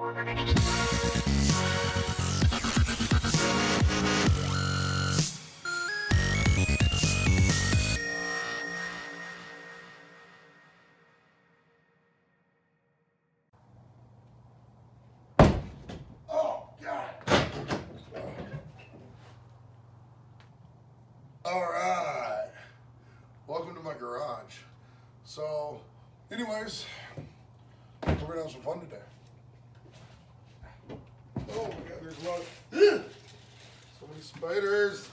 Alright, welcome to my garage. So, anyways, we're gonna have some fun today. Oh my god, there's a lot of, so many spiders.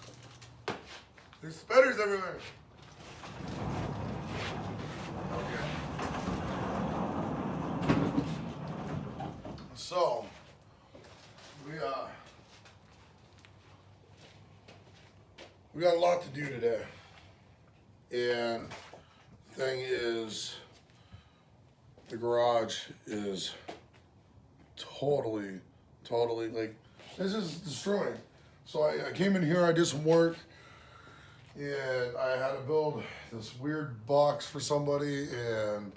There's spiders everywhere. Okay. So, we got a lot to do today. And the thing is, the garage is totally, like, this is destroyed. So I came in here, I did some work, and I had to build this weird box for somebody, and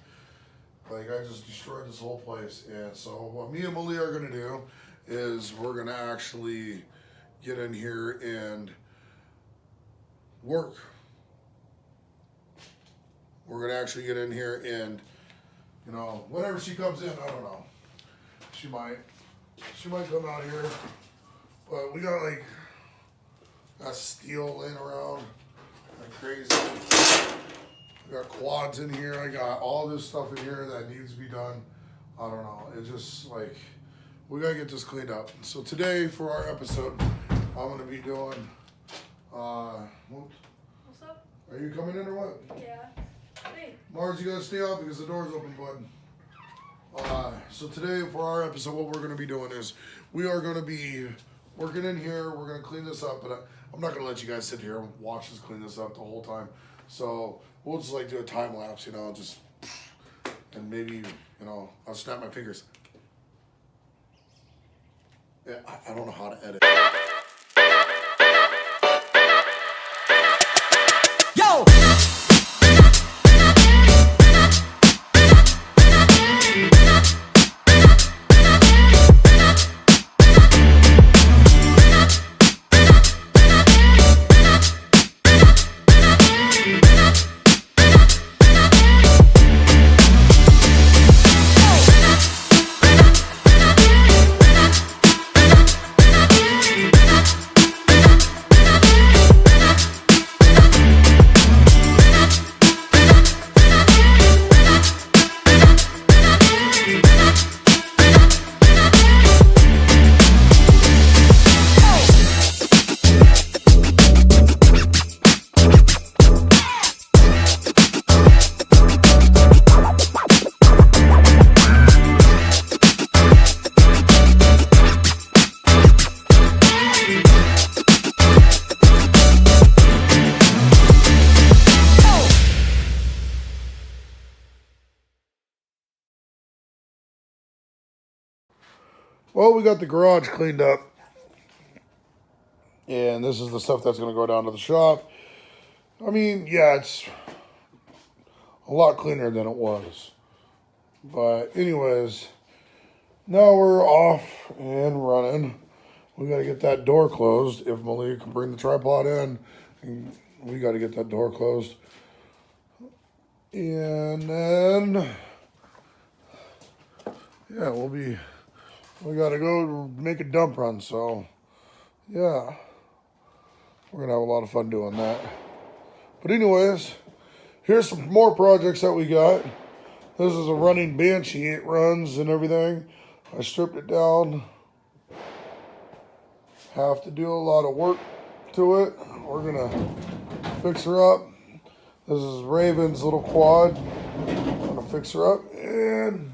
like I just destroyed this whole place. And so what me and Malia are gonna do is we're gonna actually get in here and work. We're gonna actually get in here and, you know, whenever she comes in, I don't know. She might come out here, but we got like that steel laying around like crazy. We got quads in here. I got all this stuff in here that needs to be done. I don't know. It's just like, we gotta get this cleaned up. So today for our episode, I'm gonna be doing, What's up? Are you coming in or what? Yeah. Hey. Mars, you gotta stay out because the door's open, bud. So today for our episode, what we're gonna be doing is we are gonna be working in here. We're gonna clean this up, but I'm not gonna let you guys sit here and watch us clean this up the whole time. So we'll just like do a time lapse, you know, just, and maybe, you know, I'll snap my fingers. Yeah, I don't know how to edit. Yo! Well, we got the garage cleaned up. And this is the stuff that's going to go down to the shop. I mean, yeah, it's a lot cleaner than it was. But anyways, now we're off and running. We got to get that door closed. If Malia can bring the tripod in, we got to get that door closed. And then, yeah, we got to go make a dump run. So, yeah, we're going to have a lot of fun doing that. But anyways, here's some more projects that we got. This is a running Banshee. It runs and everything. I stripped it down. Have to do a lot of work to it. We're going to fix her up. This is Raven's little quad. I'm going to fix her up. And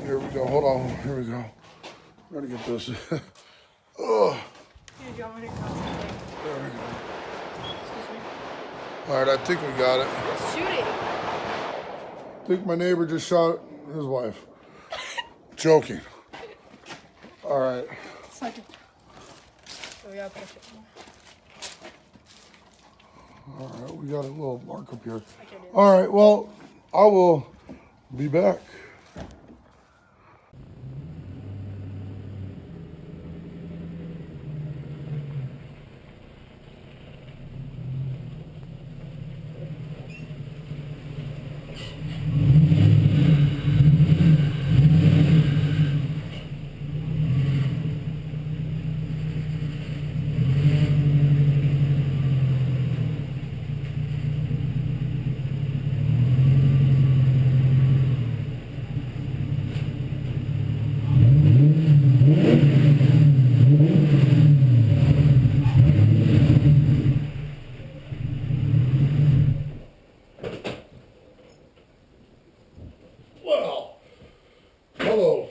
here we go. Hold on. Here we go. Got to get this. Oh. Here, do you want me to concentrate? There we go. Excuse me. All right, I think we got it. Who's shooting? I think my neighbor just shot his wife. Joking. All right. Second. So we gotta push it. All right, we got a little mark up here. I can do that. All right, well, I will be back.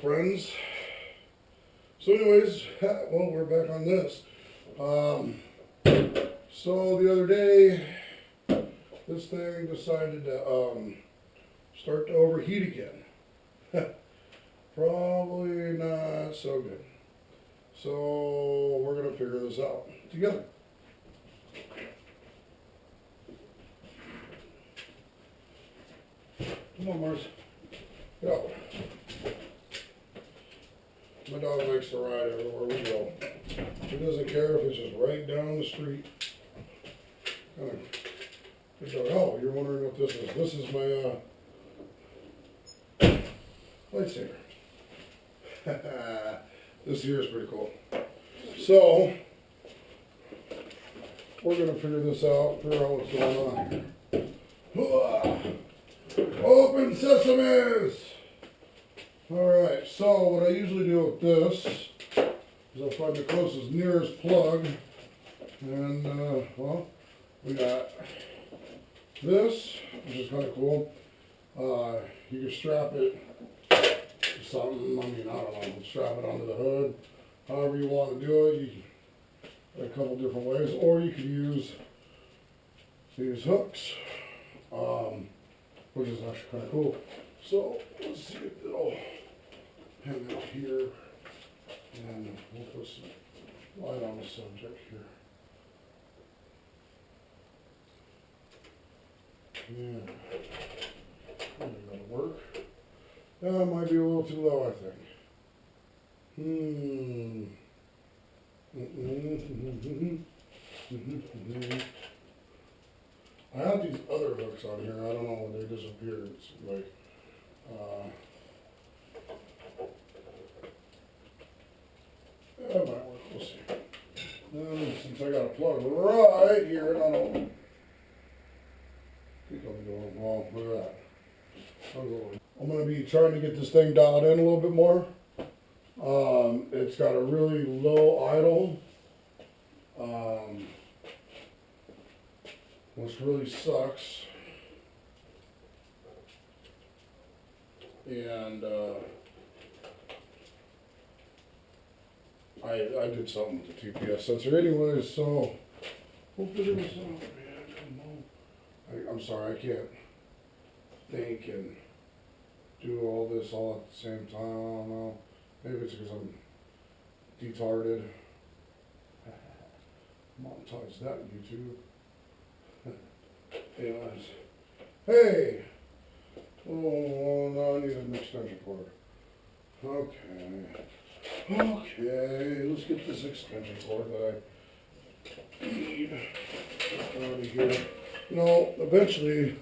friends. So anyways, well, we're back on this. So the other day, this thing decided to start to overheat again. Probably not so good. So we're gonna figure this out together. Come on, Mars. Get out. My dog likes to ride everywhere we go. He doesn't care if it's just right down the street. Good dog. Oh, you're wondering what this is. This is my lightsaber. This here is pretty cool. So, we're going to figure this out, figure out what's going on here. Open sesames! Alright, so what I usually do with this is I'll find the closest nearest plug. And, well, we got this, which is kind of cool. You can strap it to something, I mean, I don't know, strap it onto the hood. However you want to do it, you a couple different ways, or you could use these hooks, which is actually kind of cool. So let's see if it'll hang out here, and we'll put some light on the subject here. Yeah, probably gonna work. That might be a little too low, I think. I have these other hooks on here. I don't know when they disappeared. It's like, that might work. We'll see. Since I got a plug right here, and I don't think I'll be going wrong. Look at that. I'm going to be trying to get this thing dialed in a little bit more. It's got a really low idle, which really sucks. And I did something with the TPS sensor anyways, so hopefully it was I'm sorry, I can't think and do all this all at the same time. I don't know. Maybe it's because I'm retarded. Monetize that on YouTube. Anyways. Hey! Oh, no, I need an extension cord. Okay. Okay, let's get this extension cord that I need out of here. You know, eventually,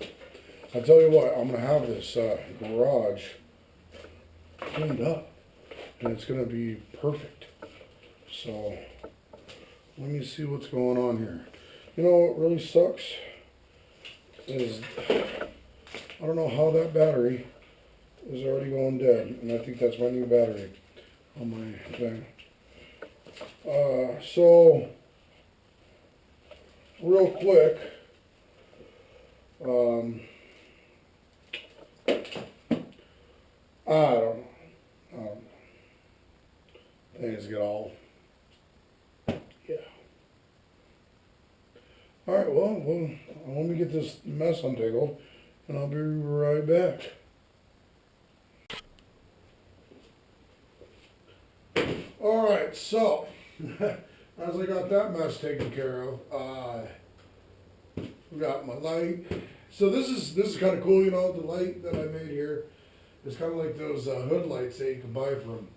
I'll tell you what, I'm going to have this garage cleaned up. And it's going to be perfect. So, let me see what's going on here. You know what really sucks? Is, I don't know how that battery is already going dead. And I think that's my new battery on my thing. So, real quick. I don't know. Things get all, yeah. All right, well, let me get this mess untangled, and I'll be right back. All right, so, as I got that mess taken care of, we got my light. So this is kind of cool, you know, the light that I made here is kind of like those hood lights that you can buy from,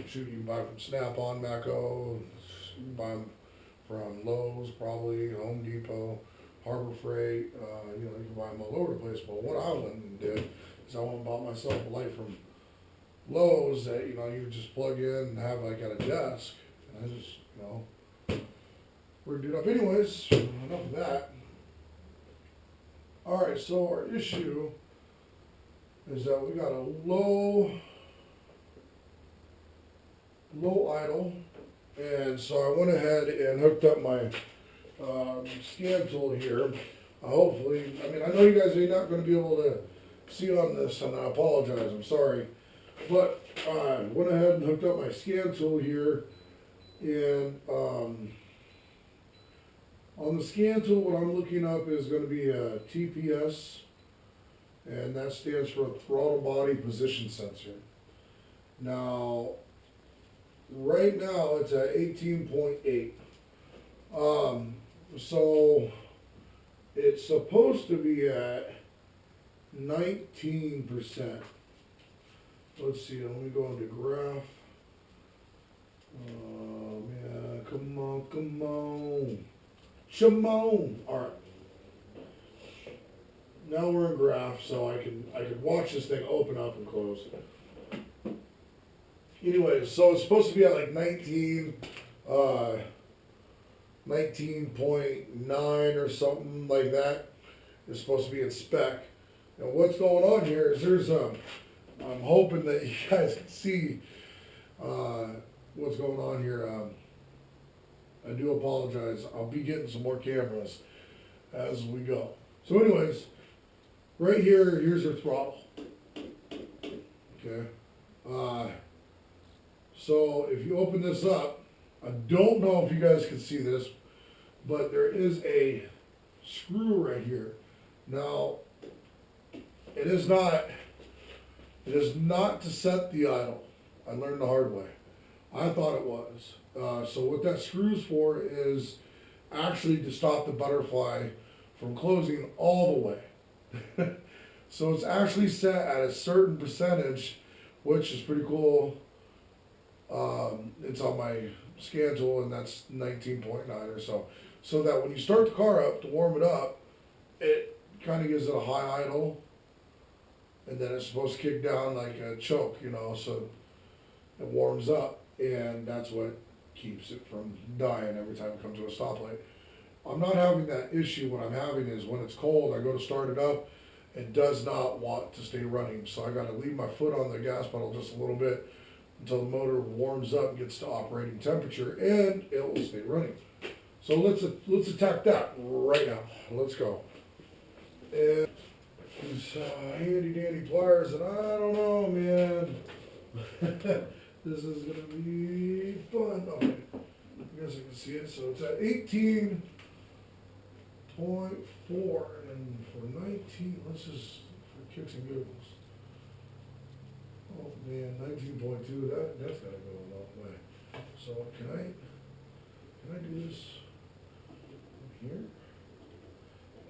shoot, you can buy from Snap-on, Macco, you can buy them from Lowe's, probably, Home Depot, Harbor Freight, you know, you can buy them all over the place. But what I went and did is I went and bought myself a light from Lowe's that, you know, you would just plug in and have like at a desk. And I just, you know, rigged it up. Anyways, enough of that. Alright, so our issue is that we got a low idle, and so I went ahead and hooked up my scan tool here. Hopefully, I mean, I know you guys are not going to be able to see on this, and I apologize, I'm sorry, but I went ahead and hooked up my scan tool here, and on the scan tool, what I'm looking up is going to be a TPS, and that stands for Throttle Body Position Sensor. Now, right now it's at 18.8. So it's supposed to be at 19%. Let's see, let me go into graph. Oh man, come on, come on. Shimon. Alright. Now we're in graph, so I can watch this thing open up and close. Anyways, so it's supposed to be at like 19.9 or something like that. It's supposed to be in spec. And what's going on here is I'm hoping that you guys can see what's going on here. I do apologize. I'll be getting some more cameras as we go. So anyways, right here, here's your throttle. Okay. So if you open this up, I don't know if you guys can see this, but there is a screw right here. Now, it is not to set the idle. I learned the hard way. I thought it was. So what that screw's for is actually to stop the butterfly from closing all the way. So it's actually set at a certain percentage, which is pretty cool. It's on my scan tool, and that's 19.9 or so. So that when you start the car up to warm it up, it kind of gives it a high idle, and then it's supposed to kick down like a choke, you know, so it warms up, and that's what keeps it from dying every time it comes to a stoplight. I'm not having that issue. What I'm having is when it's cold, I go to start it up, it does not want to stay running. So I got to leave my foot on the gas pedal just a little bit until the motor warms up, gets to operating temperature, and it will stay running. So let's attack that right now. Let's go. And these handy dandy pliers, and I don't know, man. This is gonna be fun. Okay, I guess I can see it. So it's at 18.4, and for 19, let's just, for kicks and giggles. Oh man, 19.2. That's gotta go a long way. So can I do this here?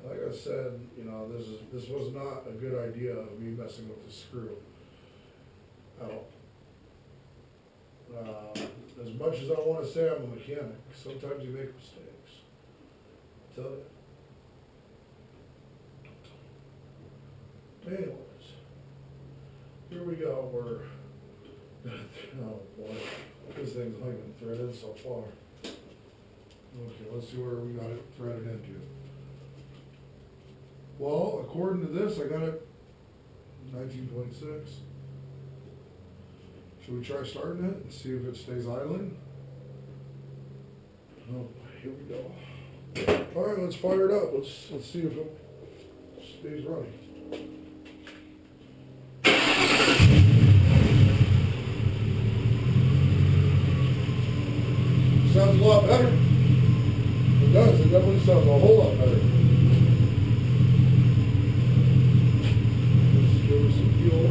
Like I said, you know, this was not a good idea of me messing with the screw at all. As much as I want to say I'm a mechanic, sometimes you make mistakes. I tell you. Anyways, here we go. We're oh boy, this thing's not even threaded so far. Okay, let's see where we got it threaded into. Well, according to this, I got it 19.6. Should we try starting it and see if it stays idling? Oh, here we go. All right, let's fire it up. Let's see if it stays running. Sounds a lot better. It does. It definitely sounds a whole lot better. Let's give it some fuel.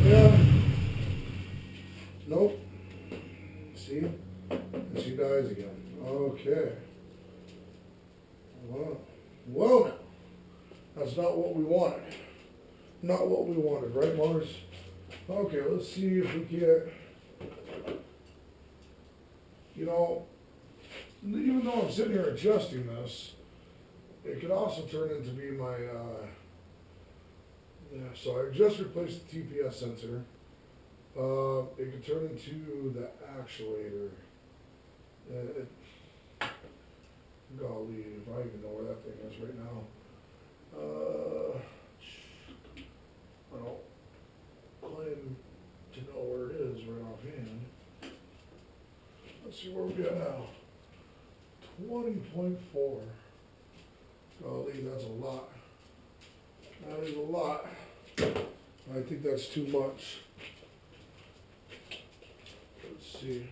Yeah. Nope. See? And she dies again. Okay. Well now. That's not what we wanted. Not what we wanted, right, Mars? Okay, let's see if we get, you know, even though I'm sitting here adjusting this, it could also turn into be my, yeah, so I just replaced the TPS sensor. It could turn into the actuator. Golly, if I even know where that thing is right now. I don't claim to know where it is right offhand. Let's see where we got now. 20.4. Golly, that's a lot. That is a lot. I think that's too much. Let's see.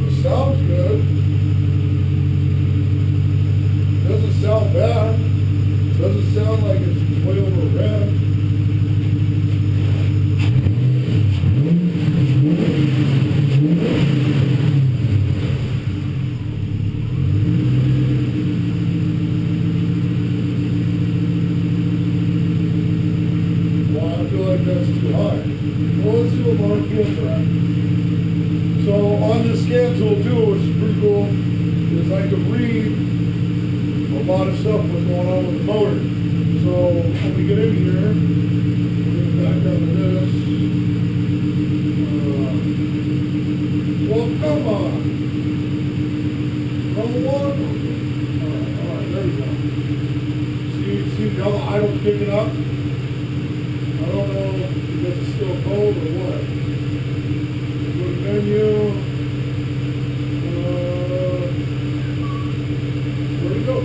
It sounds good. Doesn't sound bad. Doesn't sound like it's way over red. That's too high. Well, let's see what my RPMs are at. So on this scan tool too, which is pretty cool, is I can read a lot of stuff what's going on with the motor. So when we get in here, we're going back down to this. Well, come on. Number one. Alright, there we go. See how the idle's picking up? I don't know if it's still cold or what. Go to menu. Where'd it go?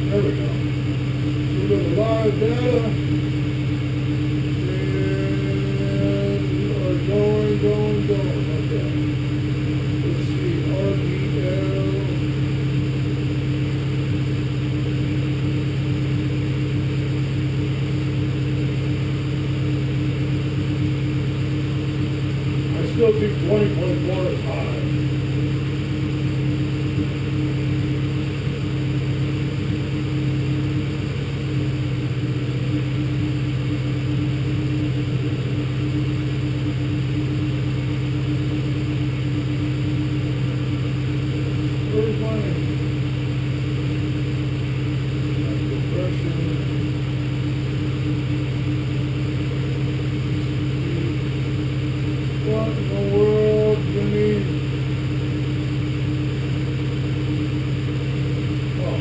There we go. So we go to live data. And we are going. Okay. Let's see. RPL. I still think 20.4 is high. Where's my compression? What in the world do you need? Oh.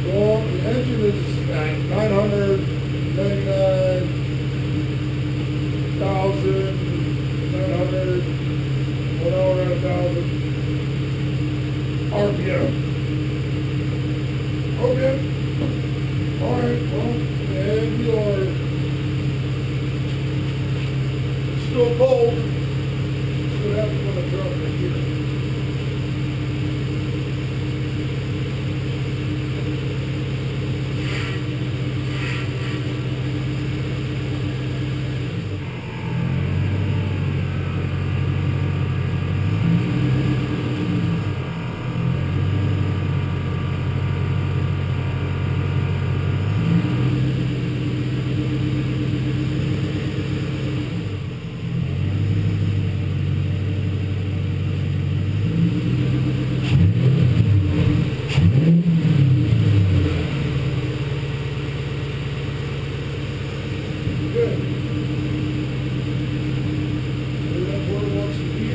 Well, the engine is at 999,900, 1 hour at 1,000 RPM. Okay. Alright, well, and we are still cold. That's what happens when I drop right here. Good. Maybe that's what it wants to be.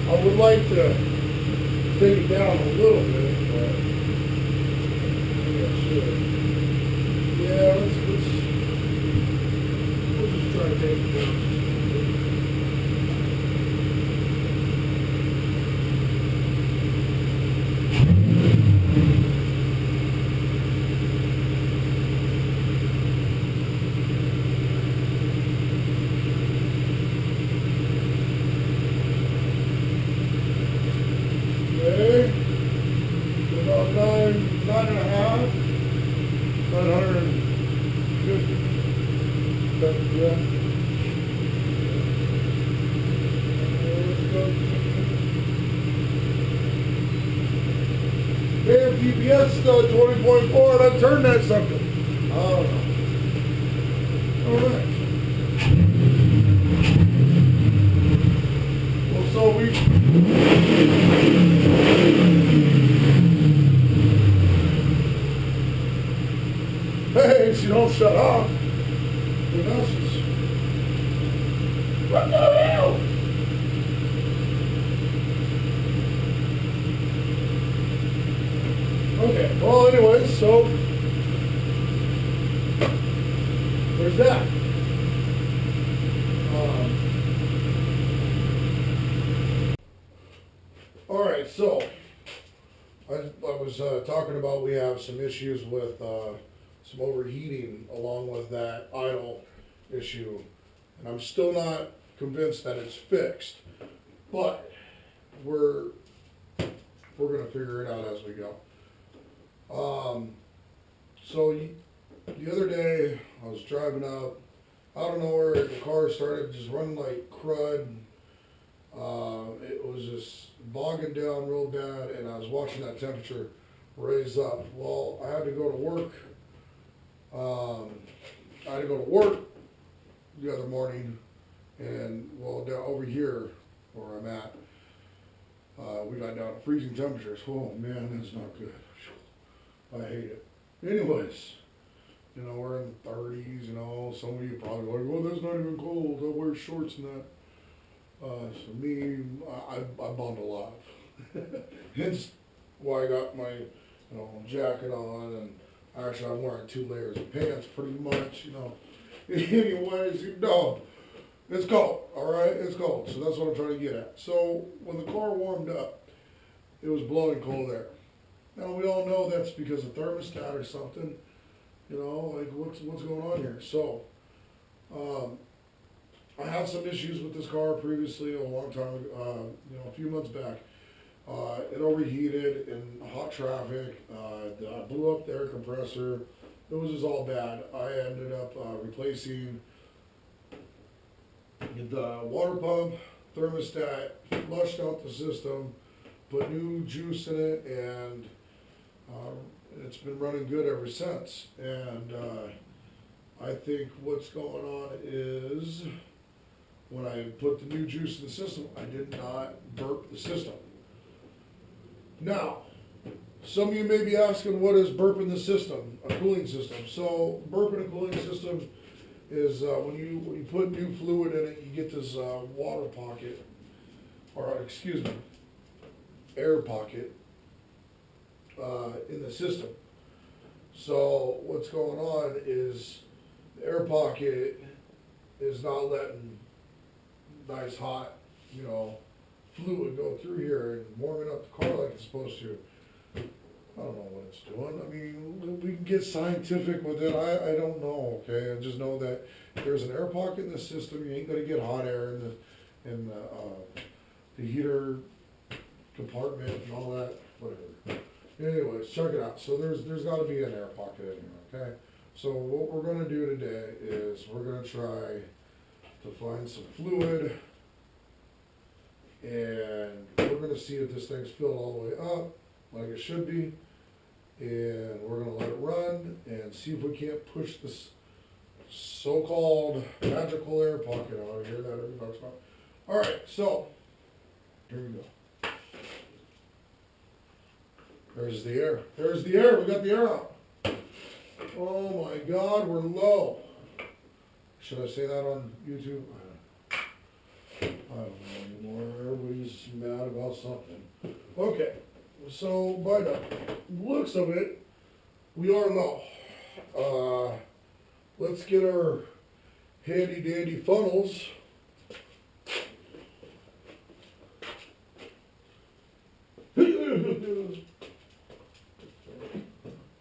I would like to take it down a little bit, but maybe I should. Yeah, we'll just try to take it down. Okay, about 9.5, 950. Yeah. Damn, GPS still at 20.4, and I turned that something. Oh, no. All right. Well, so we... Hey, she don't shut off. What else is... What the hell? so there's that. All right, so I was talking about we have some issues with some overheating along with that idle issue, and I'm still not convinced that it's fixed, but we're gonna figure it out as we go. So the other day I was driving up, out of nowhere, the car started just running like crud. It was just bogging down real bad, and I was watching that temperature raise up. Well, I had to go to work. I had to go to work the other morning, and well, down over here where I'm at, we got down to freezing temperatures. Oh man, that's not good. I hate it. Anyways, you know, we're in the 30s, you know, some of you probably like, well, that's not even cold, I'll wear shorts and that. So me, I bummed a lot. Hence why I got my, you know, jacket on, and actually I'm wearing 2 layers of pants pretty much, you know. Anyways, you know, it's cold, all right, it's cold. So that's what I'm trying to get at. So when the car warmed up, it was blowing cold air. Now we all know that's because of thermostat or something, you know, like what's going on here. So, I had some issues with this car previously a long time ago, you know, a few months back. It overheated in hot traffic, I blew up the air compressor. It was just all bad. I ended up replacing the water pump, thermostat, flushed out the system, put new juice in it, and it's been running good ever since. And I think what's going on is when I put the new juice in the system, I did not burp the system. Now, some of you may be asking, what is burping the system, a cooling system? So burping a cooling system is when you put new fluid in it, you get this water pocket, or excuse me, air pocket in the system. So what's going on is the air pocket is not letting nice hot, you know, fluid go through here and warming up the car like it's supposed to. I don't know what it's doing. I mean, we can get scientific with it. I don't know, okay? I just know that there's an air pocket in the system. You ain't gonna get hot air in the heater compartment and all that, whatever. Anyways, check it out. So there's gotta be an air pocket in here, okay? So what we're gonna do today is we're gonna try to find some fluid, and we're gonna see if this thing's filled all the way up like it should be, and we're gonna let it run and see if we can't push this so-called magical air pocket out of here that everybody talks about. All right, so here we go. There's the air. There's the air. We got the air out. Oh my God, we're low. Should I say that on YouTube? I don't know anymore. Everybody's mad about something. Okay, so by the looks of it, we are low. Let's get our handy dandy funnels.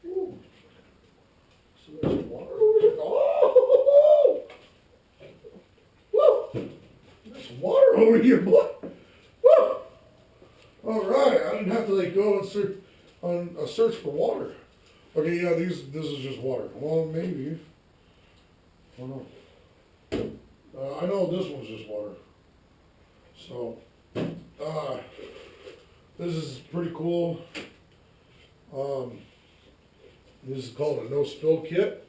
Ooh. So there's water over here. Oh! Woo! There's water over here, boy. Woo! All right, I didn't have to like go and search on a search for water. Okay, yeah, this is just water. Well, maybe. I don't know. I know this one's just water. So, this is pretty cool. This is called a no spill kit.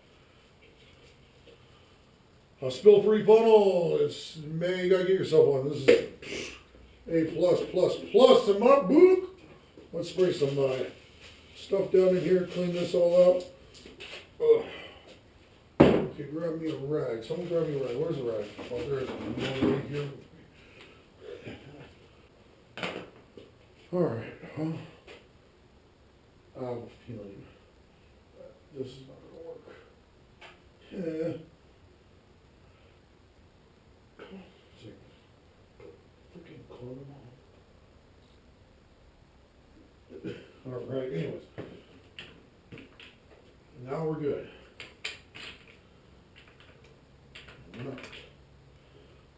A spill free funnel. It's, man, you gotta get yourself one. This is A+++ in my book. Let's spray some stuff down in here, clean this all out. Okay, grab me a rag. Someone grab me a rag. Where's the rag? Oh, there it is. One right here. All right. I have a feeling This is not gonna work. Yeah. Come on. Freaking clone them all. Alright, anyways. Now we're good. No.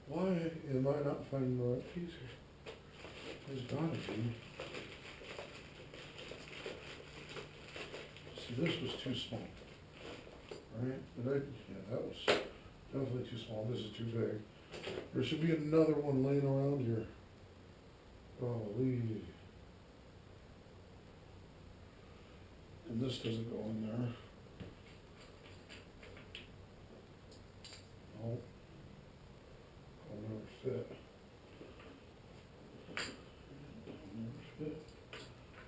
Why am I not finding the right piece here? There's gotta be. See, this was too small. Right? Yeah, that was definitely too small. This is too big. There should be another one laying around here. Golly. And this doesn't go in there. No. I'll never fit. I'll never fit.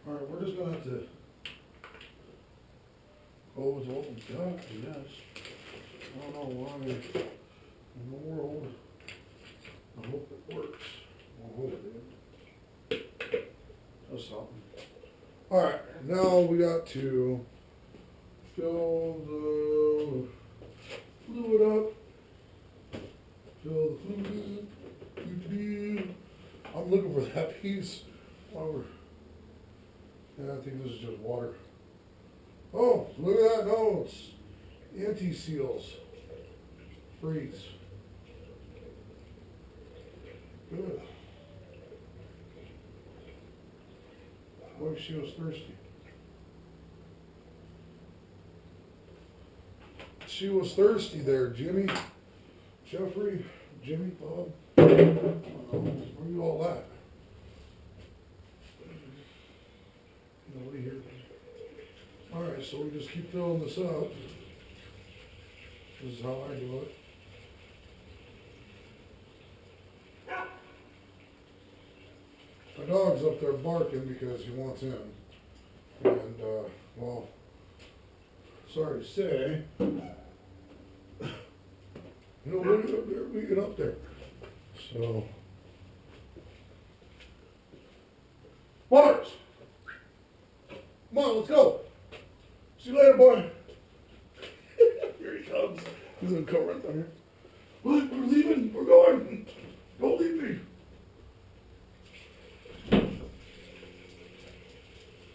Alright, we're just gonna have to go with what we got, I guess. I don't know why in the world. I hope it works. I hope it does something. Alright, now we got to fill the fluid up. Fill the fluid. I'm looking for that piece. Yeah, I think this is just water. Oh, look at that. No, it's anti-seals. Freeze. Good. What if she was thirsty? She was thirsty there, Jimmy. Jeffrey, Jimmy, Bob. Where you all at? Nobody here. Alright, so we just keep filling this up. This is how I do it. My dog's up there barking because he wants in. And, well, sorry to say, nobody's up there, we get up there. So, Mars! Come on, let's go. See you later, boy. Here he comes. He's gonna come right down here. What? We're leaving. We're going. Don't leave me.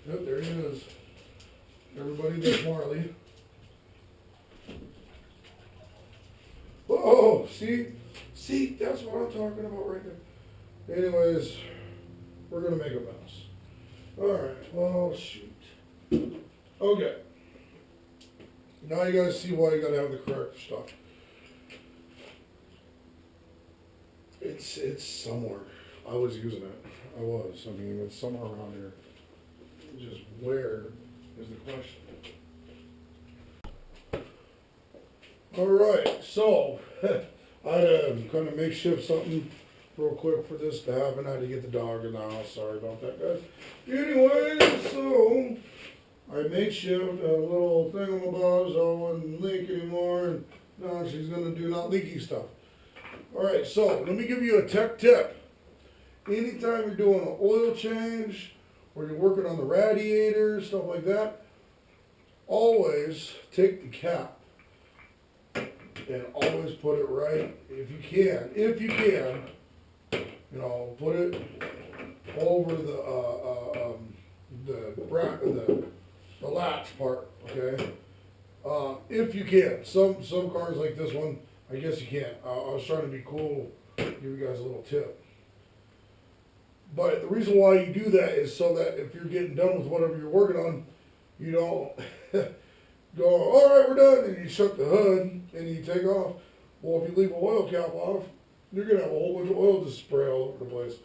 Yep, there he is. Everybody, that's Marley. Oh, see, that's what I'm talking about right there. Anyways, we're gonna make a mess. All right. Well, shoot. Okay. Now you gotta see why you gotta have the correct stuff. It's somewhere. I was using it. I mean, it's somewhere around here. Just where is the question? All right. So I had to kind of makeshift something real quick for this to happen. I had to get the dog in the house. Sorry about that, guys. Anyway, so I makeshift a little thingamabob so it wouldn't leak anymore, and now she's gonna do not leaky stuff. All right, so let me give you a tech tip. Anytime you're doing an oil change or you're working on the radiator, stuff like that, always take the cap and always put it right, if you can, put it over the latch part, okay? If you can. Some cars like this one, I guess you can't. I was trying to be cool, give you guys a little tip. But the reason why you do that is so that if you're getting done with whatever you're working on, you don't go, all right, we're done, and you shut the hood and you take off. Well, if you leave an oil cap off, you're gonna have a whole bunch of oil just spray all over the place.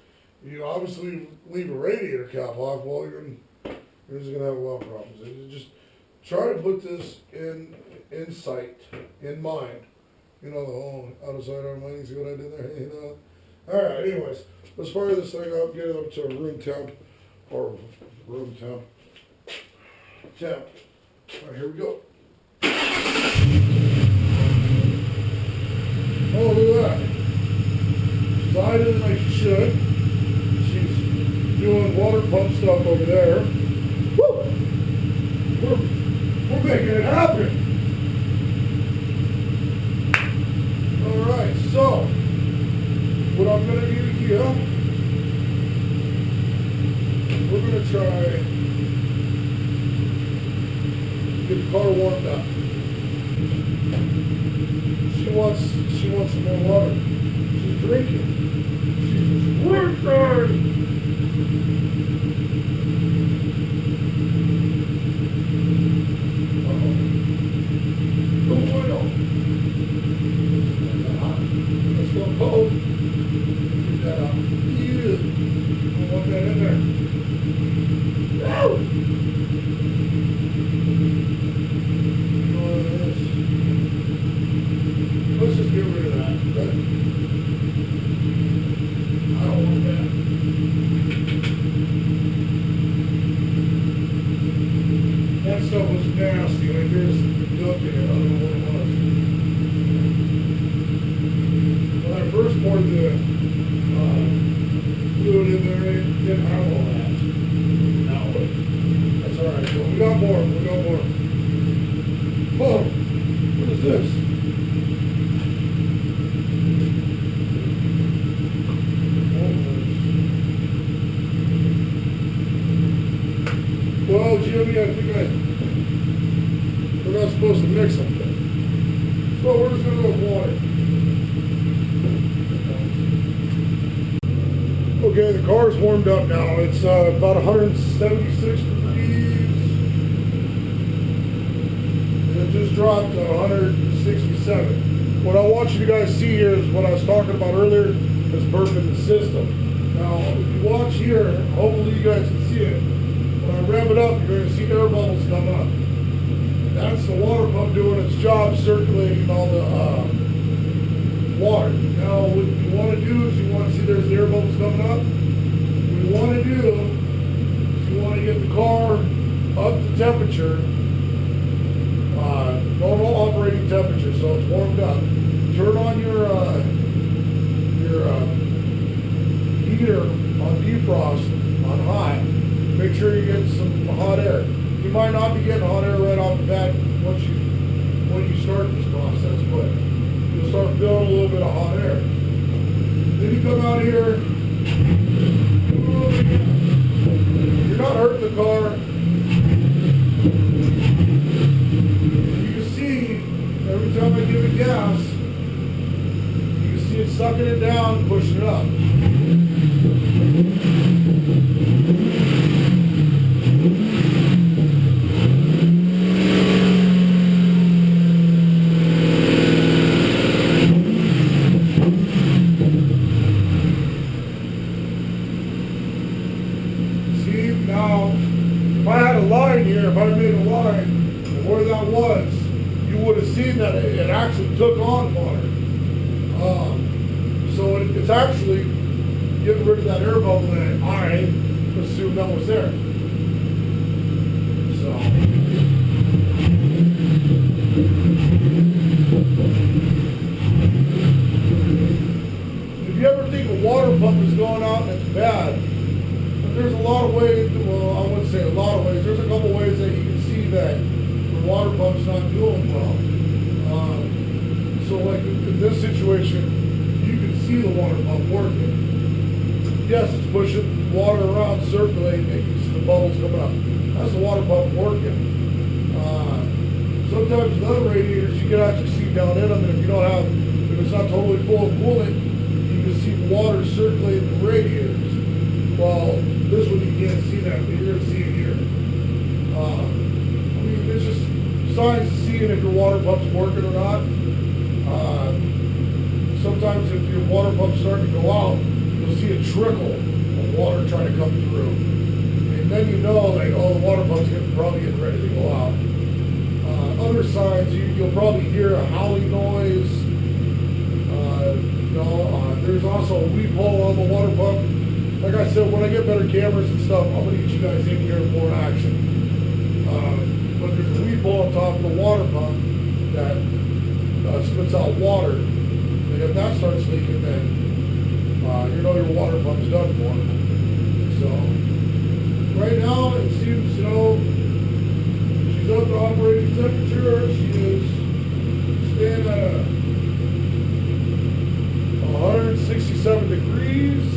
You obviously leave a radiator cap off, well, you're just gonna have a lot of problems. You just try to put this in sight, in mind. You know, the whole out of sight, out of mind. See what I did there? You know. All right. Anyways, let's fire this thing up, get it up to room temp. All right, here we go. Oh, look at that. She's idling like she should. She's doing water pump stuff over there. Woo! We're making it happen. Alright, so what I'm gonna do here, we're gonna try get the car warmed up. She wants some more water. She's drinking. She's drinking. Cold. Get that out. Yeah. I want that in there. Woo! You know what it is? Let's just get rid of that. Right? I don't want that. That stuff was nasty. Like there's duck in it. I don't know what it was. First poured the fluid in there, it didn't have all that. No. That's alright. Well, we got more. Whoa! What is this? Well, Jimmy, I think we're not supposed to mix them. So we're just going to go with water. Okay, the car's warmed up now. It's about 176 degrees. And it just dropped to 167. What I want you guys to see here is what I was talking about earlier, is burping the system. Now, if you watch here, hopefully you guys can see it. When I rev it up, you're going to see air bubbles come up. That's the water pump doing its job, circulating all the water. Now, what you want to do is you want to see there's air bubbles coming up. What you want to do is you want to get the car up to temperature, normal operating temperature, so it's warmed up. Turn on your heater on defrost on high. Make sure you get some hot air. You might not be getting hot air right off the bat when you start this process, but you'll start feeling a little bit of hot air. Then you come out here, you're not hurting the car. You can see, every time I give it gas, you can see it sucking it down, pushing it up. If I made a line where that was, you would have seen that it actually took on water. So it's actually getting rid of that air bubble that I assumed that was there. So. If you ever think a water pump is going out and it's bad, there's a lot of ways, well, I wouldn't say a lot of ways, there's a couple ways that you can see that the water pump's not doing well. So like in this situation, you can see the water pump working. Yes, it's pushing water around, circulating, and you can see the bubbles coming up. That's the water pump working. Sometimes with other radiators, you can actually see down in them, and if it's not totally full of coolant, you can see water circulating the radiators. Well, this one you can't see that, but you're going to see it here. I mean, it's just signs of seeing if your water pump's working or not. Sometimes if your water pump's starting to go out, you'll see a trickle of water trying to come through. And then you know, like, oh, the water pump's probably getting ready to go out. Other signs, you'll probably hear a howling noise. There's also a weep hole on the water pump. Like I said, when I get better cameras and stuff, I'm going to get you guys in here more action. But there's a weep hole on top of the water pump that spits out water. And if that starts leaking, then you know your water pump's done for. So, right now, it seems, she's of the operating temperature. She is staying at 167 degrees.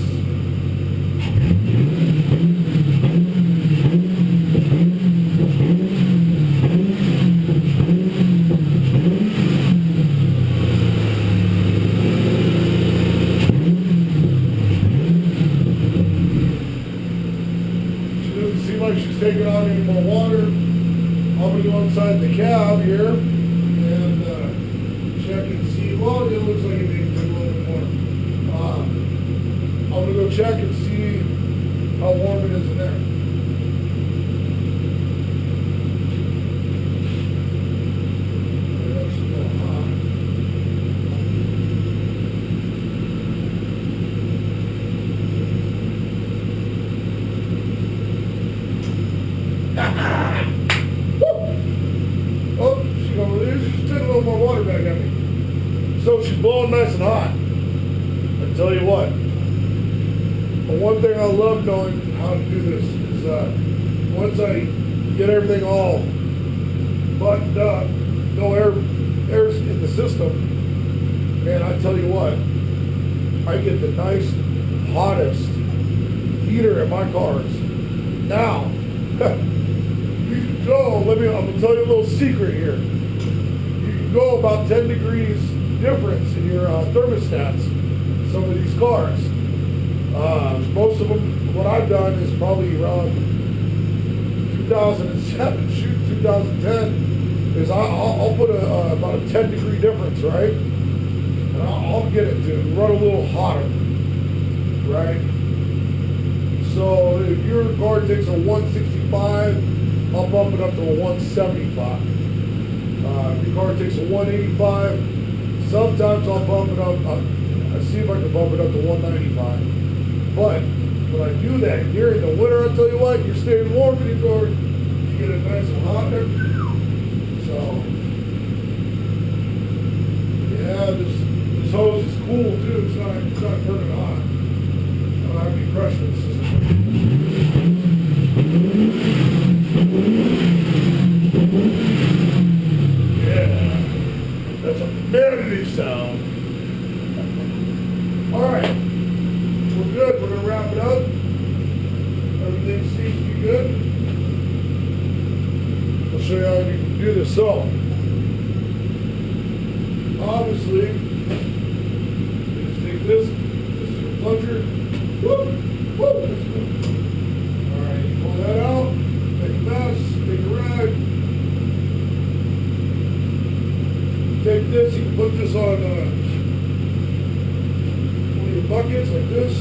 She's taking on any more water. I'm going to go inside the cab here and check and see. Well, it looks like it needs a little bit more. I'm going to go check and see how warm it is in there. It's still hot. Oh, she's over there. She's taking a little more water back at me. So she's blowing nice and hot. I tell you what. But one thing I love knowing how to do this is once I get everything all buttoned up, no air's in the system, man, I tell you what, I get the nice, hottest heater in my cars. Now, you can go, I'm gonna tell you a little secret here. You can go about 10 degrees difference in your thermostats in some of these cars. Most of them, what I've done is probably around 2007, 2010, is I'll put about a 10 degree difference, right? And I'll get it to run a little hotter, right? So if your car takes a 165, I'll bump it up to a 175. If your car takes a 185, sometimes I'll bump it up. I see if I can bump it up to 195. But when I do that during the winter, I'll tell you what, you're staying warm in your car. You get it nice and hot there. So yeah, this hose is cool too. It's not burning hot. I don't have any pressure in the system. Yeah, that's a vanity sound. All right, we're good. We're gonna wrap it up. Everything seems to be good. I'll show you how you can do this. So, obviously, you just take this. This is your plunger. Woo! Woo! All right, you pull that out. Take a mess. Take a rag. Take this. You can put this on one of your buckets like this.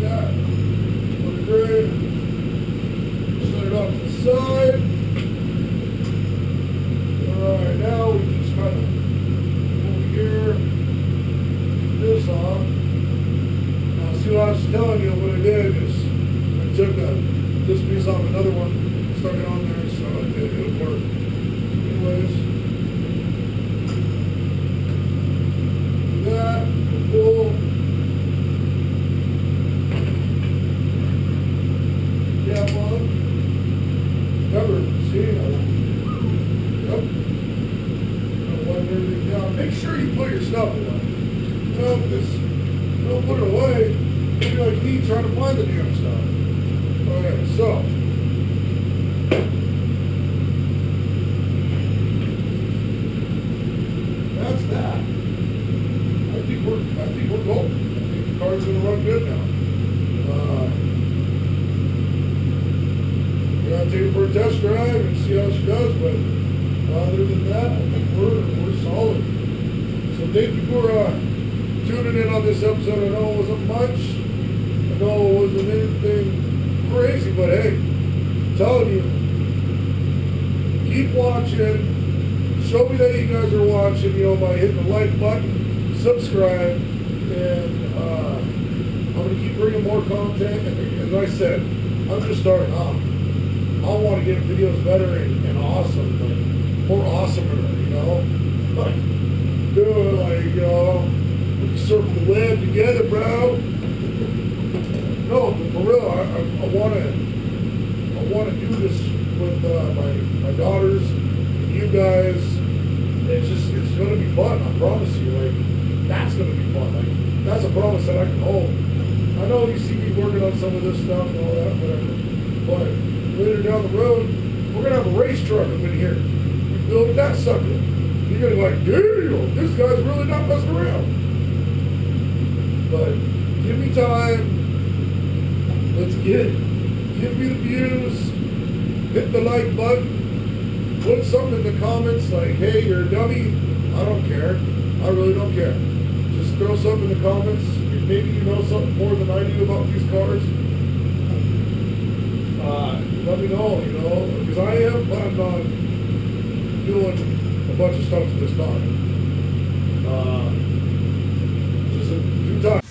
Yeah. Put it in. Set it off to the side. All right, now we just kind of over here. This off. Now see what I was telling you, what I did is I took this piece off another one, stuck it on there, so it would work. Anyways, do that, pull. Cap on. Remember, see, yep. Wipe everything down. Make sure you put your stuff away. Because don't put it away, you'll be like me trying to find the damn stuff. Alright, so that's that. I think we're golden. I think the car's gonna run good now. We're gonna take it for a test drive and see how she does, but other than that, I think we're solid. So thank you for tuning in on this episode. I know it wasn't much. I know it wasn't anything crazy, but hey, I'm telling you, keep watching. Show me that you guys are watching, by hitting the like button, subscribe, and I'm going to keep bringing more content. And as I said, I'm just starting off. I want to get videos better and awesome, but more awesomer, Like, doing like, we can surf the web together, bro. No, but for real, I want wanna do this with my daughters and you guys. It's gonna be fun. I promise you. Like that's gonna be fun. Like that's a promise that I can hold. I know you see me working on some of this stuff and all that, whatever. But later down the road, we're gonna have a race truck up in here. We build that sucker. You're gonna be like, damn, this guy's really not messing around. But give me time. Let's get it. Give me the views. Hit the like button. Put something in the comments like, hey, you're a dummy. I don't care. I really don't care. Just throw something in the comments. Maybe you know something more than I do about these cars. Let me know, because I am planning on doing a bunch of stuff to this car. Just in due time.